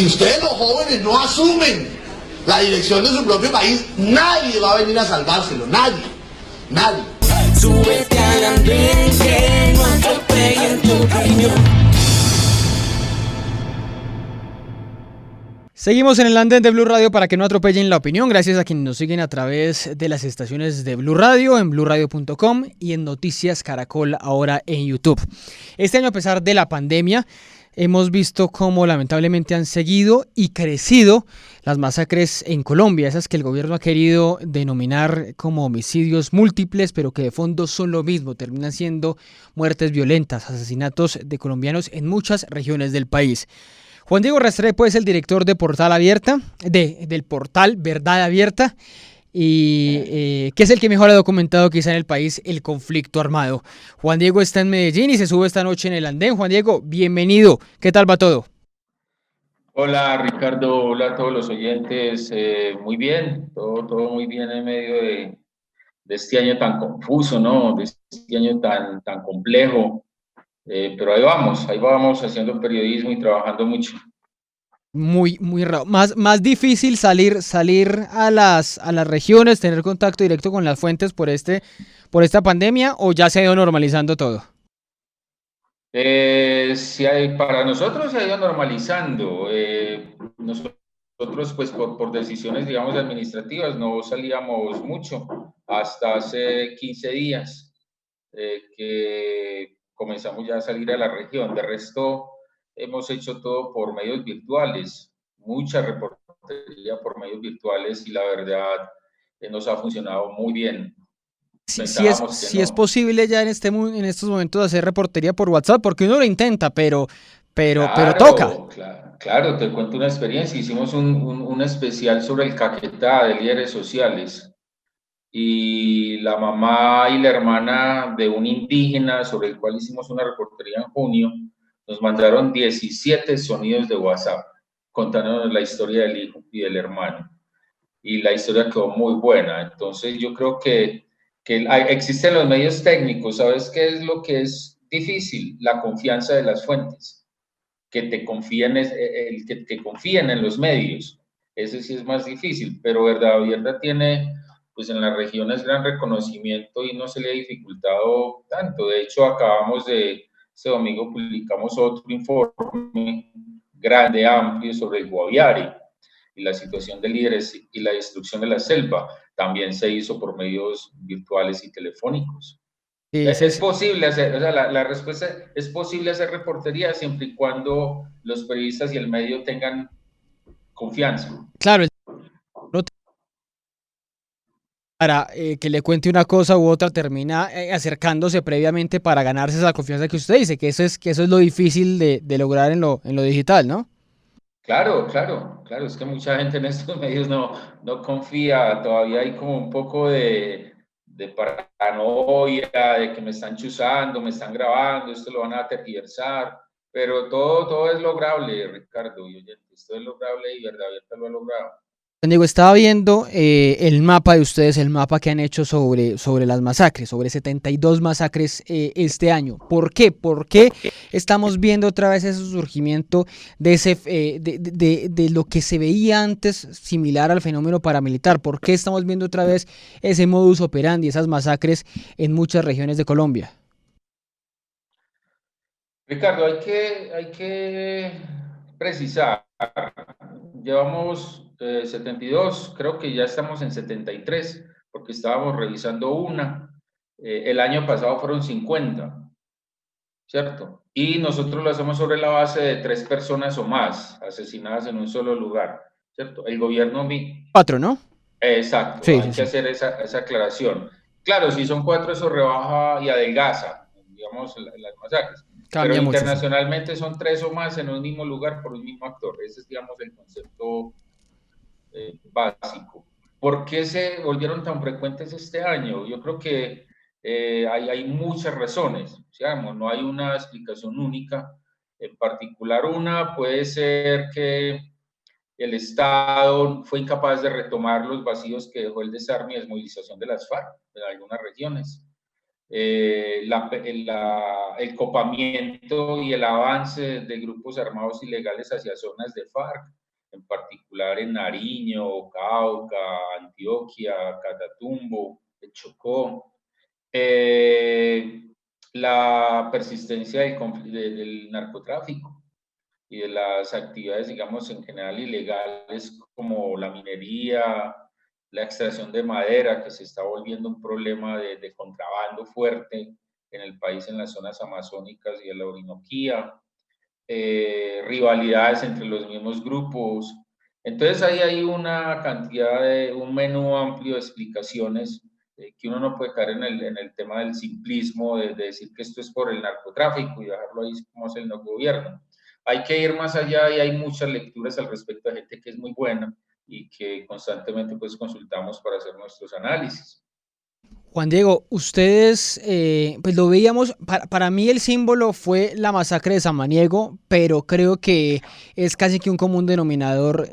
Si ustedes los jóvenes no asumen la dirección de su propio país, nadie va a venir a salvárselo, nadie, nadie. Súbete al andén que no atropellen tu opinión. Seguimos en el andén de Blue Radio para que no atropellen la opinión, gracias a quienes nos siguen a través de las estaciones de Blue Radio, en bluradio.com y en Noticias Caracol, ahora en YouTube. Este año, a pesar de la pandemia, hemos visto cómo lamentablemente han seguido y crecido las masacres en Colombia, esas que el gobierno ha querido denominar como homicidios múltiples, pero que de fondo son lo mismo, terminan siendo muertes violentas, asesinatos de colombianos en muchas regiones del país. Juan Diego Restrepo es el director de Portal Abierta, del portal Verdad Abierta, y que es el que mejor ha documentado quizá en el país el conflicto armado. Juan Diego está en Medellín y se sube esta noche en el andén. Juan Diego, bienvenido. ¿Qué tal va todo? Hola Ricardo, hola a todos los oyentes. Muy bien, todo muy bien en medio de este año tan confuso, ¿no? De este año tan complejo. Pero ahí vamos haciendo periodismo y trabajando mucho. Muy raro. Más difícil salir a las regiones, tener contacto directo con las fuentes por esta pandemia, ¿o ya se ha ido normalizando todo? Para nosotros se ha ido normalizando. Nosotros, pues por decisiones, digamos, administrativas, no salíamos mucho hasta hace 15 días que comenzamos ya a salir a la región. De resto, hemos hecho todo por medios virtuales, mucha reportería por medios virtuales y la verdad nos ha funcionado muy bien. Si es posible ya en estos momentos hacer reportería por WhatsApp, porque uno lo intenta, pero toca. Claro, te cuento una experiencia. Hicimos un especial sobre el Caquetá de líderes sociales y la mamá y la hermana de un indígena sobre el cual hicimos una reportería en junio, nos mandaron 17 sonidos de WhatsApp contándonos la historia del hijo y del hermano. Y la historia quedó muy buena. Entonces yo creo que existen los medios técnicos. ¿Sabes qué es lo que es difícil? La confianza de las fuentes, que te confíen, que confíen en los medios. Ese sí es más difícil, pero Verdad Abierta tiene, pues en las regiones, gran reconocimiento y no se le ha dificultado tanto. De hecho, este domingo publicamos otro informe grande, amplio, sobre el Guaviare y la situación de líderes y la destrucción de la selva. También se hizo por medios virtuales y telefónicos. Es posible hacer, o sea, la respuesta es posible hacer reportería siempre y cuando los periodistas y el medio tengan confianza. Claro, para que le cuente una cosa u otra, termina acercándose previamente para ganarse esa confianza que usted dice, que eso es lo difícil de lograr en lo digital, ¿no? Claro, es que mucha gente en estos medios no confía, todavía hay como un poco de paranoia, de que me están chuzando, me están grabando, esto lo van a tergiversar, pero todo es lograble, Ricardo y oyentes, todo es lograble y Verdad Abierta lo ha logrado. Diego, estaba viendo el mapa de ustedes, el mapa que han hecho sobre las masacres, sobre 72 masacres este año. ¿Por qué? ¿Por qué estamos viendo otra vez ese surgimiento de lo que se veía antes similar al fenómeno paramilitar? ¿Por qué estamos viendo otra vez ese modus operandi, esas masacres en muchas regiones de Colombia? Ricardo, hay que precisar, llevamos 72, creo que ya estamos en 73, porque estábamos revisando una. El año pasado fueron 50, ¿cierto? Y nosotros lo hacemos sobre la base de 3 personas o más asesinadas en un solo lugar, ¿cierto? El gobierno... 4, ¿no? Exacto, Sí, hay sí, que sí. hacer esa aclaración. Claro, si son 4, eso rebaja y adelgaza, digamos, las masacres. Pero Cambia mucho, sí. internacionalmente son 3 o más en un mismo lugar por un mismo actor. Ese es, digamos, el concepto básico. ¿Por qué se volvieron tan frecuentes este año? Yo creo que hay muchas razones, digamos, no hay una explicación única. En particular, una puede ser que el Estado fue incapaz de retomar los vacíos que dejó el desarme y desmovilización de las FARC en algunas regiones. el copamiento y el avance de grupos armados ilegales hacia zonas de FARC, en particular en Nariño, Cauca, Antioquia, Catatumbo, el Chocó. La persistencia del narcotráfico y de las actividades, digamos, en general ilegales, como la minería, la extracción de madera, que se está volviendo un problema de contrabando fuerte en el país, en las zonas amazónicas y en la Orinoquía, rivalidades entre los mismos grupos. Entonces ahí hay una cantidad un menú amplio de explicaciones, que uno no puede caer en el tema del simplismo, de decir que esto es por el narcotráfico y dejarlo ahí como es el no gobierno. Hay que ir más allá y hay muchas lecturas al respecto de gente que es muy buena y que constantemente pues consultamos para hacer nuestros análisis. Juan Diego, ustedes, pues lo veíamos, para mí el símbolo fue la masacre de Samaniego, pero creo que es casi que un común denominador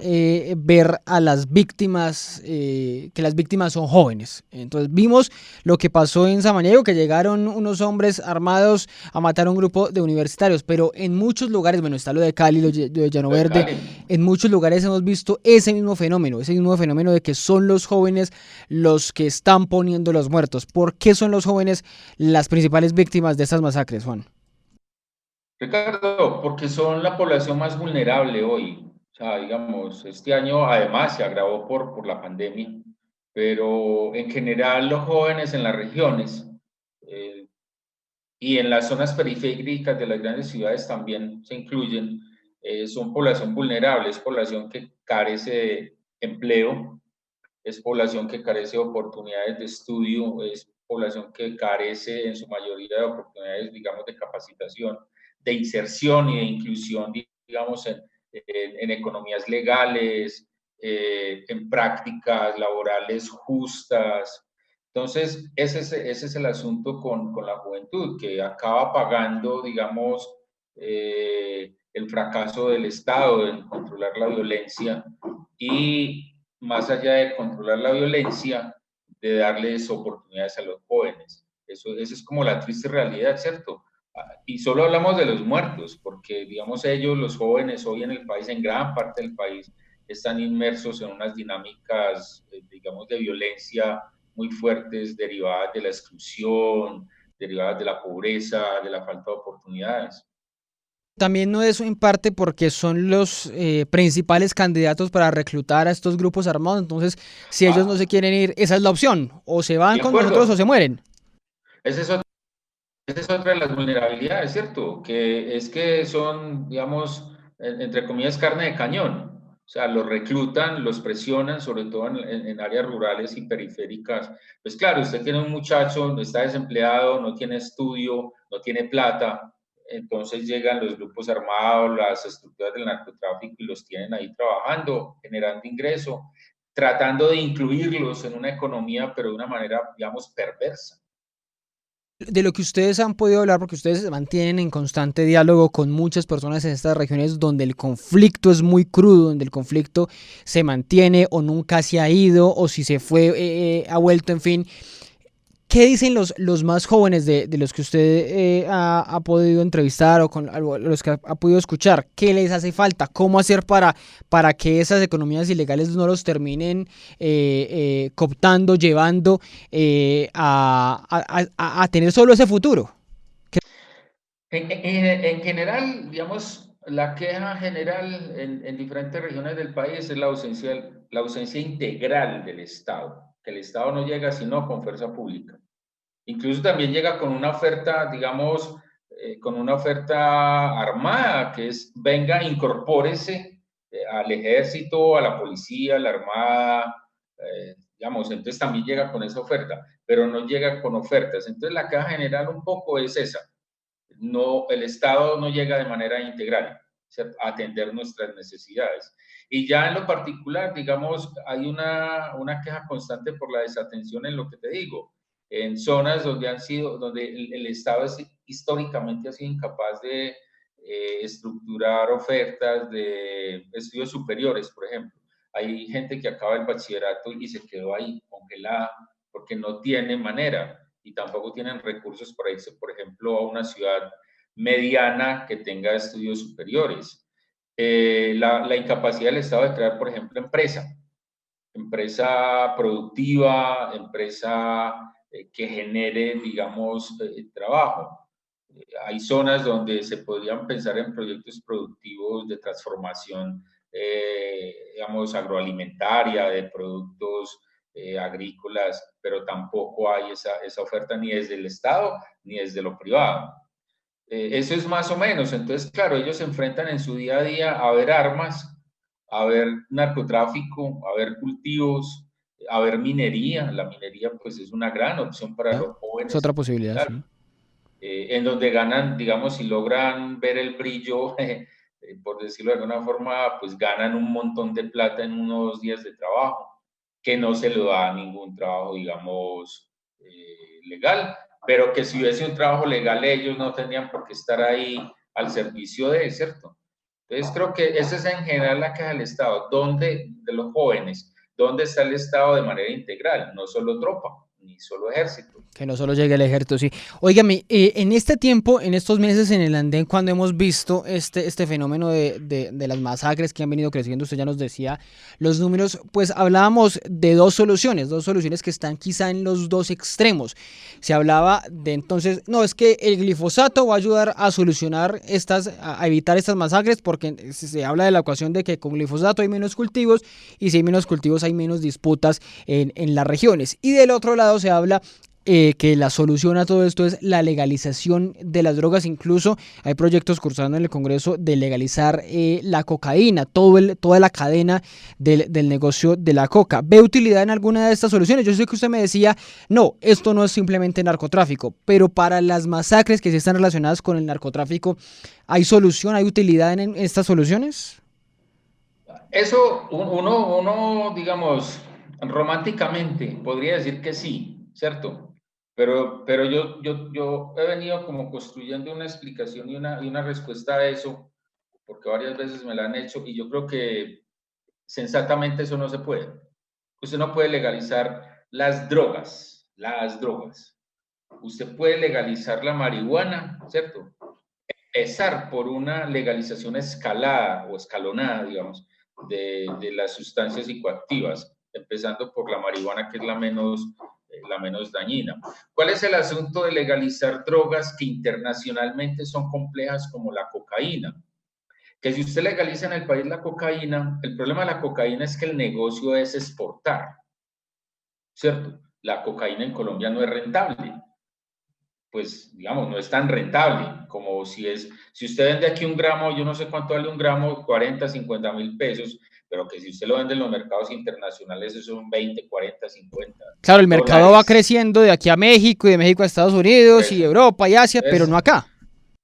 ver a las víctimas, que las víctimas son jóvenes. Entonces vimos lo que pasó en Samaniego, que llegaron unos hombres armados a matar a un grupo de universitarios, pero en muchos lugares, bueno, está lo de Cali, lo de Llano Verde, en muchos lugares hemos visto ese mismo fenómeno de que son los jóvenes los que están poniendo los muertos. ¿Por qué son los jóvenes las principales víctimas de estas masacres, Juan? Ricardo, porque son la población más vulnerable hoy. O sea, digamos, este año además se agravó por la pandemia, pero en general los jóvenes en las regiones y en las zonas periféricas de las grandes ciudades también se incluyen, son población vulnerable, es población que carece de empleo, es población que carece de oportunidades de estudio, es población que carece en su mayoría de oportunidades, digamos, de capacitación, de inserción y de inclusión, digamos, en economías legales, en prácticas laborales justas. Entonces, ese es el asunto con la juventud, que acaba pagando, digamos, el fracaso del Estado en controlar la violencia y más allá de controlar la violencia, de darles oportunidades a los jóvenes. Eso es como la triste realidad, ¿cierto? Y solo hablamos de los muertos, porque, digamos, ellos, los jóvenes hoy en el país, en gran parte del país, están inmersos en unas dinámicas, digamos, de violencia muy fuertes, derivadas de la exclusión, derivadas de la pobreza, de la falta de oportunidades. También no es en parte porque son los principales candidatos para reclutar a estos grupos armados, entonces si ellos no se quieren ir, esa es la opción, o se van con nosotros o se mueren. Esa es otra de las vulnerabilidades, ¿cierto? Que es que son, digamos, entre comillas, carne de cañón. O sea, los reclutan, los presionan, sobre todo en áreas rurales y periféricas. Pues claro, usted tiene un muchacho, está desempleado, no tiene estudio, no tiene plata, entonces llegan los grupos armados, las estructuras del narcotráfico y los tienen ahí trabajando, generando ingreso, tratando de incluirlos en una economía, pero de una manera, digamos, perversa. De lo que ustedes han podido hablar, porque ustedes se mantienen en constante diálogo con muchas personas en estas regiones donde el conflicto es muy crudo, donde el conflicto se mantiene o nunca se ha ido, o si se fue, ha vuelto, en fin. ¿Qué dicen los más jóvenes de los que usted ha podido entrevistar o con los que ha podido escuchar? ¿Qué les hace falta? ¿Cómo hacer para que esas economías ilegales no los terminen cooptando, llevando a tener solo ese futuro? En general, digamos, la queja general en diferentes regiones del país es la ausencia integral del Estado, que el Estado no llega sino con fuerza pública. Incluso también llega con una oferta, digamos, con una oferta armada, que es, venga, incorpórese al ejército, a la policía, a la armada, digamos, entonces también llega con esa oferta, pero no llega con ofertas. Entonces la queja general un poco es esa. No, el Estado no llega de manera integral, ¿cierto?, a atender nuestras necesidades. Y ya en lo particular, digamos, hay una queja constante por la desatención en lo que te digo, en zonas donde el Estado históricamente ha sido incapaz de estructurar ofertas de estudios superiores, por ejemplo. Hay gente que acaba el bachillerato y se quedó ahí congelada porque no tiene manera. y tampoco tienen recursos para irse, por ejemplo, a una ciudad mediana que tenga estudios superiores. La incapacidad del Estado de crear, por ejemplo, empresa productiva, empresa que genere, digamos, trabajo. Hay zonas donde se podrían pensar en proyectos productivos de transformación, digamos, agroalimentaria, de productos agrícolas, pero tampoco hay esa oferta ni desde el Estado ni desde lo privado. Eso es más o menos. Entonces, claro, ellos se enfrentan en su día a día a ver armas, a ver narcotráfico, a ver cultivos, a ver minería. La minería, pues, es una gran opción para los Es jóvenes. otra posibilidad, Claro, sí. en donde ganan, digamos, si logran ver el brillo, por decirlo de alguna forma, pues ganan un montón de plata en unos días de trabajo, que no se lo da ningún trabajo, digamos, legal, pero que si hubiese un trabajo legal ellos no tendrían por qué estar ahí al servicio de, ¿cierto? Entonces creo que esa es en general la queja del Estado, de los jóvenes, ¿dónde está el Estado de manera integral? No solo tropa, ni solo ejército. Que no solo llegue el ejército, sí. Óigame, en este tiempo, en estos meses en el andén, cuando hemos visto este fenómeno de las masacres que han venido creciendo, usted ya nos decía los números, pues hablábamos de dos soluciones que están quizá en los dos extremos. Se hablaba de entonces, no, es que el glifosato va a ayudar a solucionar a evitar estas masacres, porque se habla de la ecuación de que con glifosato hay menos cultivos, y si hay menos cultivos hay menos disputas en las regiones. Y del otro lado se habla que la solución a todo esto es la legalización de las drogas. Incluso hay proyectos cursando en el Congreso de legalizar la cocaína, toda la cadena del negocio de la coca. ¿Ve utilidad en alguna de estas soluciones? Yo sé que usted me decía, no, esto no es simplemente narcotráfico, pero para las masacres que sí están relacionadas con el narcotráfico, ¿hay solución, hay utilidad en estas soluciones? Eso uno, digamos, románticamente podría decir que sí, ¿cierto? Pero yo he venido como construyendo una explicación y una respuesta a eso, porque varias veces me la han hecho, y yo creo que sensatamente eso no se puede. Usted no puede legalizar las drogas. Usted puede legalizar la marihuana, ¿cierto? Empezar por una legalización escalada o escalonada, digamos, de las sustancias psicoactivas, empezando por la marihuana, que es la menos dañina. ¿Cuál es el asunto de legalizar drogas que internacionalmente son complejas como la cocaína? Que si usted legaliza en el país la cocaína, el problema de la cocaína es que el negocio es exportar, ¿cierto? La cocaína en Colombia no es rentable. Pues, digamos, no es tan rentable como si usted vende aquí un gramo, yo no sé cuánto vale un gramo, 40, 50 mil pesos, pero que si usted lo vende en los mercados internacionales, eso son 20, 40, 50 Claro, el mercado va dólares. creciendo de aquí a México y de México a Estados Unidos y Europa y Asia, pero no acá.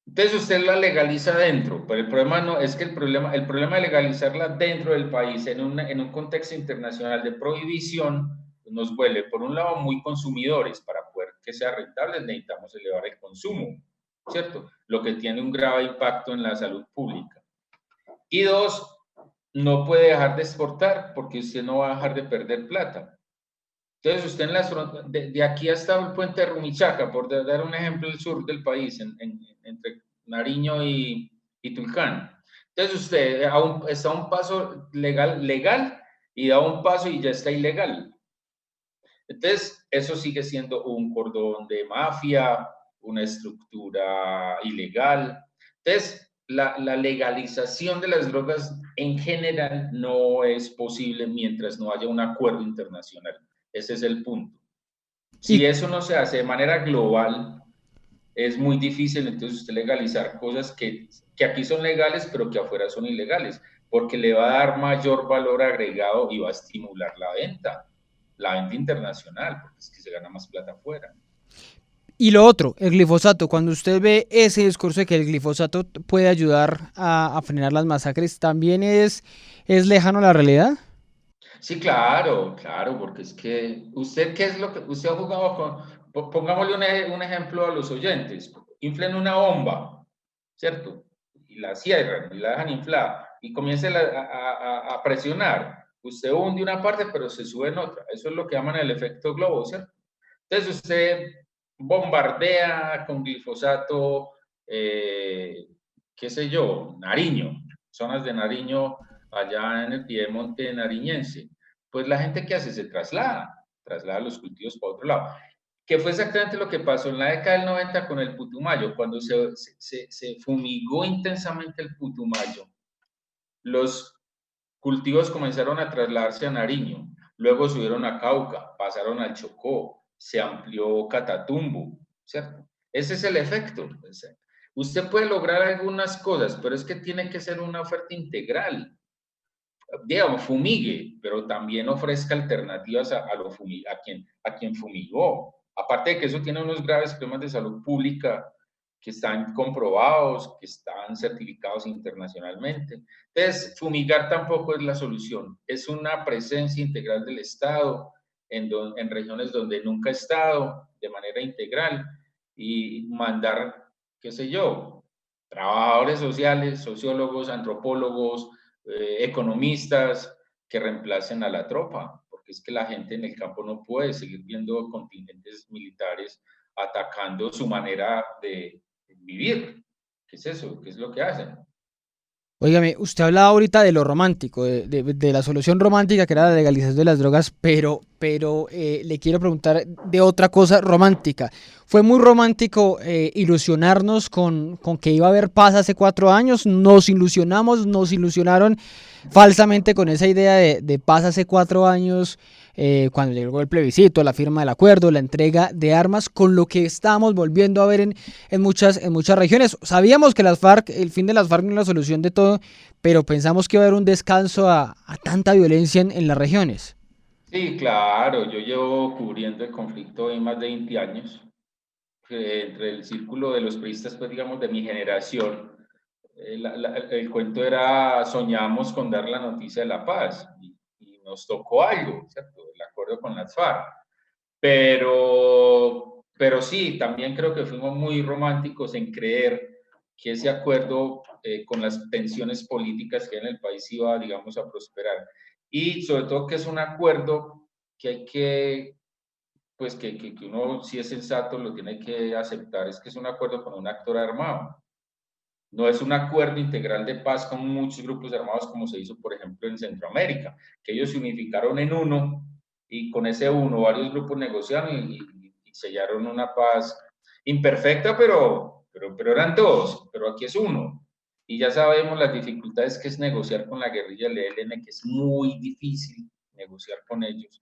Entonces usted la legaliza dentro, pero el problema no es que el problema de legalizarla dentro del país en un contexto internacional de prohibición nos vuelve, por un lado, muy consumidores. Para poder que sea rentable necesitamos elevar el consumo, ¿cierto? Lo que tiene un grave impacto en la salud pública. Y dos, no puede dejar de exportar porque usted no va a dejar de perder plata. Entonces usted de aquí hasta el puente de Rumichaca, por dar un ejemplo, el sur del país, entre Nariño y Tulcán. Entonces usted está a un paso legal y da un paso y ya está ilegal. Entonces, eso sigue siendo un cordón de mafia, una estructura ilegal. Entonces, la legalización de las drogas en general no es posible mientras no haya un acuerdo internacional. Ese es el punto. Si Y, eso no se hace de manera global, es muy difícil entonces usted legalizar cosas que aquí son legales, pero que afuera son ilegales, porque le va a dar mayor valor agregado y va a estimular la venta internacional, porque es que se gana más plata afuera. y lo otro, el glifosato, cuando usted ve ese discurso de que el glifosato puede ayudar a frenar las masacres, ¿también es lejano a la realidad? Sí, claro, porque es que usted, ¿qué es lo que usted ha jugado con? Pongámosle un ejemplo a los oyentes. Inflen una bomba, ¿cierto? Y la cierran y la dejan inflada y comienza a presionar. Usted hunde una parte, pero se sube en otra. Eso es lo que llaman el efecto globo, ¿cierto? Entonces usted bombardea con glifosato, qué sé yo, Nariño, zonas de Nariño, allá en el piedemonte nariñense. Pues la gente que hace se traslada los cultivos para otro lado. Que fue exactamente lo que pasó en la década del 90 con el putumayo, cuando se fumigó intensamente el putumayo. Los cultivos comenzaron a trasladarse a Nariño, luego subieron a Cauca, pasaron al Chocó, se amplió Catatumbo, ¿cierto? Ese es el efecto. Usted puede lograr algunas cosas, pero es que tiene que ser una oferta integral. Digamos, fumigue, pero también ofrezca alternativas a quien fumigó. Aparte de que eso tiene unos graves problemas de salud pública que están comprobados, que están certificados internacionalmente. Entonces, fumigar tampoco es la solución. Es una presencia integral del Estado en regiones donde nunca ha estado de manera integral y mandar, qué sé yo, trabajadores sociales, sociólogos, antropólogos, economistas que reemplacen a la tropa, porque es que la gente en el campo no puede seguir viendo contingentes militares atacando su manera de vivir. ¿Qué es eso? ¿Qué es lo que hacen? Óigame, usted hablaba ahorita de lo romántico, de la solución romántica que era la legalización de las drogas, pero le quiero preguntar de otra cosa romántica. ¿Fue muy romántico ilusionarnos con que iba a haber paz hace 4 años? Nos ilusionaron falsamente con esa idea de paz hace 4 años, cuando llegó el plebiscito, la firma del acuerdo, la entrega de armas, con lo que estamos volviendo a ver en muchas regiones. Sabíamos que las FARC, el fin de las FARC no es la solución de todo, pero pensamos que iba a haber un descanso a tanta violencia en las regiones. Sí, claro, yo llevo cubriendo el conflicto en más de 20 años, entre el círculo de los priistas, pues digamos, de mi generación. El cuento era, soñamos con dar la noticia de la paz y nos tocó algo, ¿cierto? El acuerdo con las FARC. Pero sí, también creo que fuimos muy románticos en creer que ese acuerdo con las tensiones políticas que hay en el país iba, digamos, a prosperar. Y sobre todo que es un acuerdo que hay que, pues que uno, si es sensato, lo tiene que aceptar, es que es un acuerdo con un actor armado. No es un acuerdo integral de paz con muchos grupos armados como se hizo, por ejemplo, en Centroamérica, que ellos se unificaron en uno y con ese uno varios grupos negociaron y sellaron una paz imperfecta, pero eran dos, pero aquí es uno. Y ya sabemos las dificultades que es negociar con la guerrilla del ELN, que es muy difícil negociar con ellos.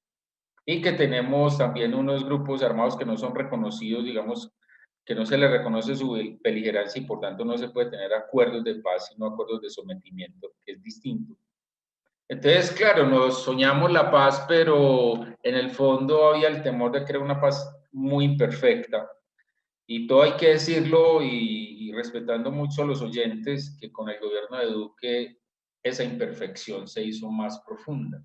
Y que tenemos también unos grupos armados que no son reconocidos, digamos, que no se le reconoce su beligerancia y por tanto no se puede tener acuerdos de paz, sino acuerdos de sometimiento, que es distinto. Entonces, claro, nos soñamos la paz, pero en el fondo había el temor de crear una paz muy imperfecta. Y todo hay que decirlo y respetando mucho a los oyentes, que con el gobierno de Duque esa imperfección se hizo más profunda.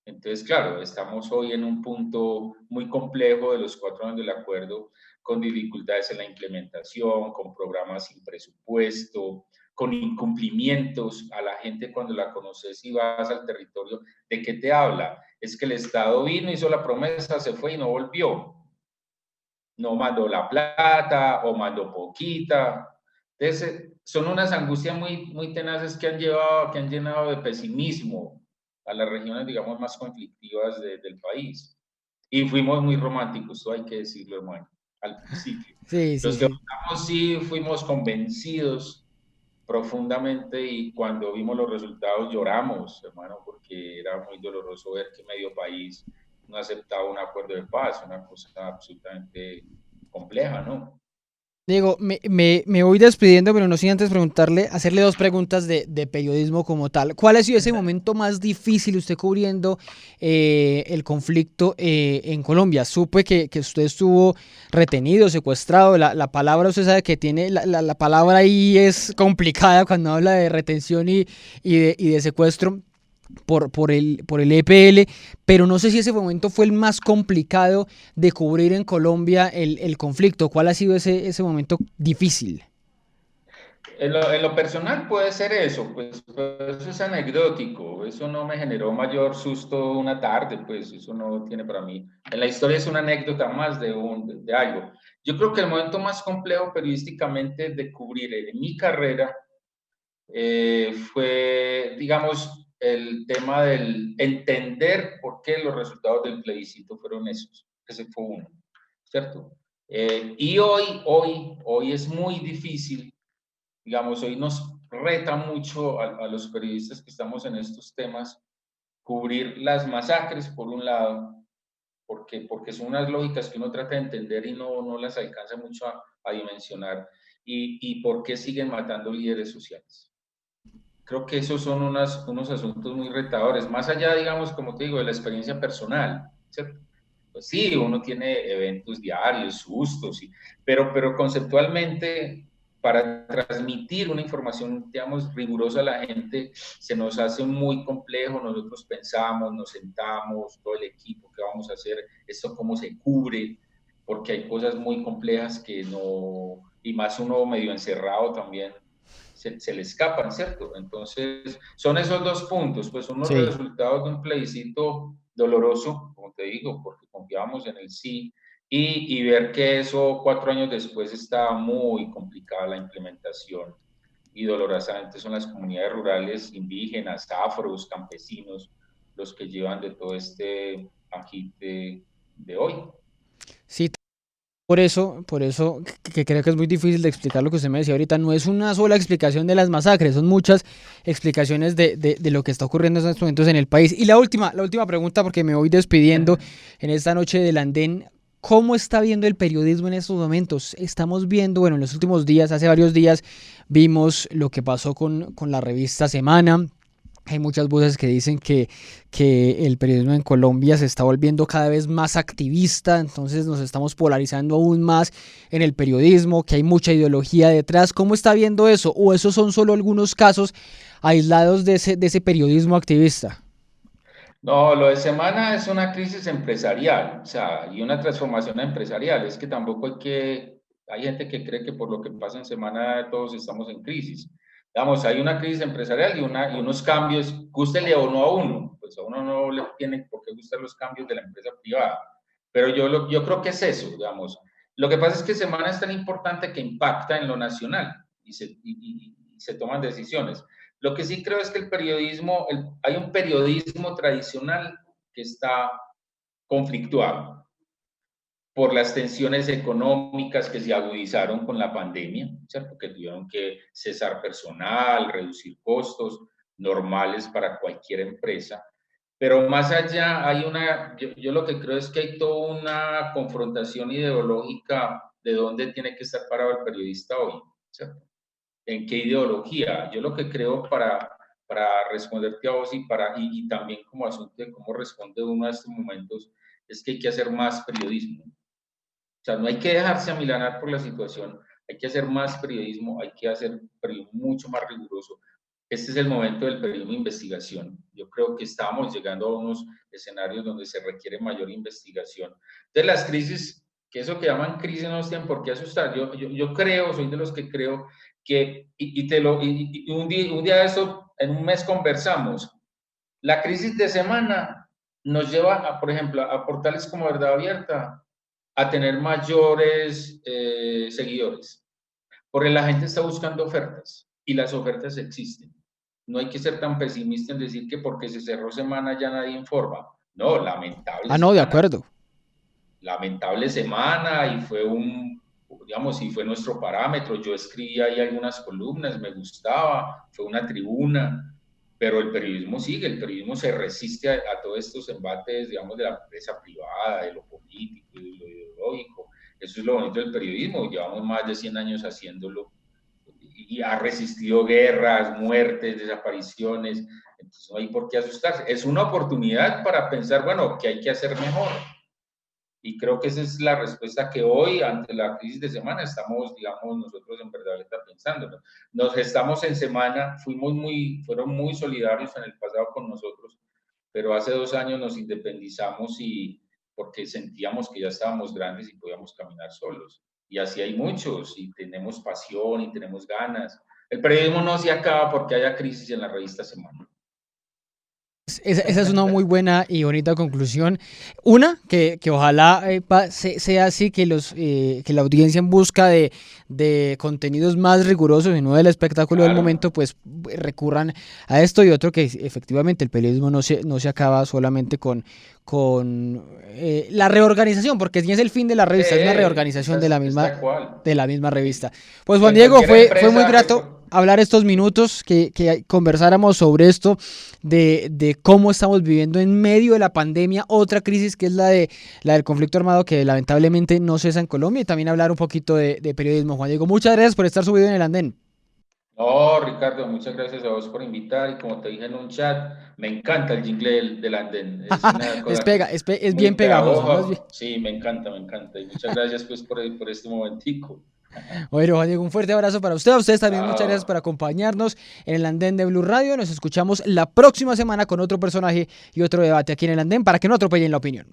Entonces, claro, estamos hoy en un punto muy complejo de los 4 años del acuerdo, con dificultades en la implementación, con programas sin presupuesto, con incumplimientos. A la gente cuando la conoces y vas al territorio, ¿de qué te habla? Es que el Estado vino, hizo la promesa, se fue y no volvió. No mandó la plata o mandó poquita. Entonces, son unas angustias muy, muy tenaces que han llenado de pesimismo a las regiones, digamos, más conflictivas del país. Y fuimos muy románticos, eso hay que decirlo, hermano, al principio. Sí, sí, Los que sí. votamos sí fuimos convencidos profundamente y cuando vimos los resultados lloramos, hermano, porque era muy doloroso ver que medio país no aceptaba un acuerdo de paz, una cosa absolutamente compleja, ¿no? Diego, me voy despidiendo, pero no sin antes hacerle 2 preguntas de periodismo como tal. ¿Cuál ha sido ese momento más difícil usted cubriendo el conflicto en Colombia? Supe que usted estuvo retenido, secuestrado. La palabra, usted sabe que tiene, la palabra ahí es complicada cuando habla de retención y de secuestro por el EPL, pero no sé si ese momento fue el más complicado de cubrir en Colombia el conflicto. ¿Cuál ha sido ese momento difícil? En lo personal puede ser eso, pues eso es anecdótico, eso no me generó mayor susto una tarde, pues eso no tiene para mí. En la historia es una anécdota más de algo. Yo creo que el momento más complejo periodísticamente de cubrir en mi carrera fue, digamos, el tema del entender por qué los resultados del plebiscito fueron esos. Ese fue uno, ¿cierto? Y hoy es muy difícil, digamos, hoy nos reta mucho a los periodistas que estamos en estos temas cubrir las masacres, por un lado, porque son unas lógicas que uno trata de entender y no las alcanza mucho a dimensionar, y por qué siguen matando líderes sociales. Creo que esos son unos asuntos muy retadores, más allá, digamos, como te digo, de la experiencia personal, ¿cierto? Pues sí, uno tiene eventos diarios, sustos, pero conceptualmente, para transmitir una información, digamos, rigurosa a la gente, se nos hace muy complejo. Nosotros pensamos, nos sentamos, todo el equipo, qué vamos a hacer, esto cómo se cubre, porque hay cosas muy complejas que no, y más uno medio encerrado también, se le escapan, ¿cierto? Entonces, son esos dos puntos, pues unos Sí. resultados de un plebiscito doloroso, como te digo, porque confiábamos en el sí, y ver que eso 4 años después está muy complicada la implementación, y dolorosamente son las comunidades rurales, indígenas, afros, campesinos, los que llevan de todo este agite de hoy. Sí, por eso que creo que es muy difícil de explicar lo que usted me decía ahorita. No es una sola explicación de las masacres, son muchas explicaciones de lo que está ocurriendo en estos momentos en el país. Y la última pregunta, porque me voy despidiendo en esta noche del andén. ¿Cómo está viendo el periodismo en estos momentos? Estamos viendo, bueno, en los últimos días, hace varios días, vimos lo que pasó con la revista Semana. Hay muchas voces que dicen que el periodismo en Colombia se está volviendo cada vez más activista, entonces nos estamos polarizando aún más en el periodismo, que hay mucha ideología detrás. ¿Cómo está viendo eso? ¿O esos son solo algunos casos aislados de ese periodismo activista? No, lo de Semana es una crisis empresarial, o sea, y una transformación empresarial. Es que tampoco hay gente que cree que por lo que pasa en Semana todos estamos en crisis. Digamos, hay una crisis empresarial y unos cambios, gústele o no a uno, pues a uno no le tiene por qué gustar los cambios de la empresa privada. Pero yo creo que es eso, digamos. Lo que pasa es que Semana es tan importante que impacta en lo nacional y se toman decisiones. Lo que sí creo es que el periodismo, hay un periodismo tradicional que está conflictuado por las tensiones económicas que se agudizaron con la pandemia, ¿cierto? Que tuvieron que cesar personal, reducir costos normales para cualquier empresa. Pero más allá yo lo que creo es que hay toda una confrontación ideológica de dónde tiene que estar parado el periodista hoy, ¿cierto? ¿En qué ideología? Yo lo que creo para responderte a vos y también como asunto de cómo responde uno a estos momentos es que hay que hacer más periodismo. O sea, no hay que dejarse amilanar por la situación, hay que hacer más periodismo, hay que hacer periodismo mucho más riguroso. Este es el momento del periodismo de investigación. Yo creo que estamos llegando a unos escenarios donde se requiere mayor investigación. De las crisis, que eso que llaman crisis no tienen por qué asustar. Yo creo, soy de los que creo que, y un día de eso, en un mes conversamos, la crisis de Semana nos lleva, por ejemplo, a portales como Verdad Abierta, a tener mayores seguidores, porque la gente está buscando ofertas y las ofertas existen. No hay que ser tan pesimista en decir que porque se cerró Semana ya nadie informa. No, lamentable Ah, no, de Semana. acuerdo. Lamentable Semana y digamos, y fue nuestro parámetro. Yo escribí ahí algunas columnas, me gustaba, fue una tribuna, pero el periodismo sigue, el periodismo se resiste a todos estos embates, digamos, de la empresa privada, de lo político, de lo ideológico. Eso es lo bonito del periodismo, llevamos más de 100 años haciéndolo y ha resistido guerras, muertes, desapariciones, entonces no hay por qué asustarse. Es una oportunidad para pensar, bueno, ¿qué hay que hacer mejor? Y creo que esa es la respuesta que hoy, ante la crisis de Semana, estamos, digamos, nosotros en verdad está pensando, ¿no? Nos gestamos en Semana, fueron muy solidarios en el pasado con nosotros, pero hace 2 años nos independizamos porque sentíamos que ya estábamos grandes y podíamos caminar solos. Y así hay muchos, y tenemos pasión y tenemos ganas. El periodismo no se acaba porque haya crisis en la revista Semana. Esa es una muy buena y bonita conclusión. Una, que ojalá sea así, que la audiencia en busca de contenidos más rigurosos y no del espectáculo del momento, pues recurran a esto. Y otro, que efectivamente el periodismo no se acaba solamente con la reorganización, porque ni es el fin de la revista, es una reorganización de la misma revista. Pues Juan Diego, fue muy grato hablar estos minutos, que conversáramos sobre esto, de cómo estamos viviendo en medio de la pandemia, otra crisis que es la del conflicto armado, que lamentablemente no cesa en Colombia, y también hablar un poquito de periodismo. Juan Diego, muchas gracias por estar subido en el andén. No, Ricardo, muchas gracias a vos por invitar, y como te dije en un chat, me encanta el jingle del andén. Es una cosa es bien pegajoso. Sí, me encanta, y muchas gracias pues por este momentico. Bueno, Juan Diego, un fuerte abrazo para usted. A ustedes también muchas gracias por acompañarnos en el andén de Blue Radio. Nos escuchamos la próxima semana con otro personaje y otro debate aquí en el andén, para que no atropellen la opinión.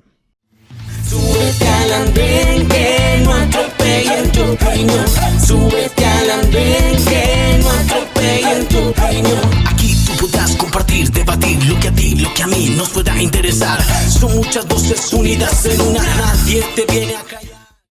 Súbete al andén, que no atropellen tu opinión. Súbete al andén, que no atropellen tu opinión. Aquí tú podrás compartir, debatir lo que a ti, lo que a mí nos pueda interesar. Son muchas voces unidas en una, nadie te viene a callar.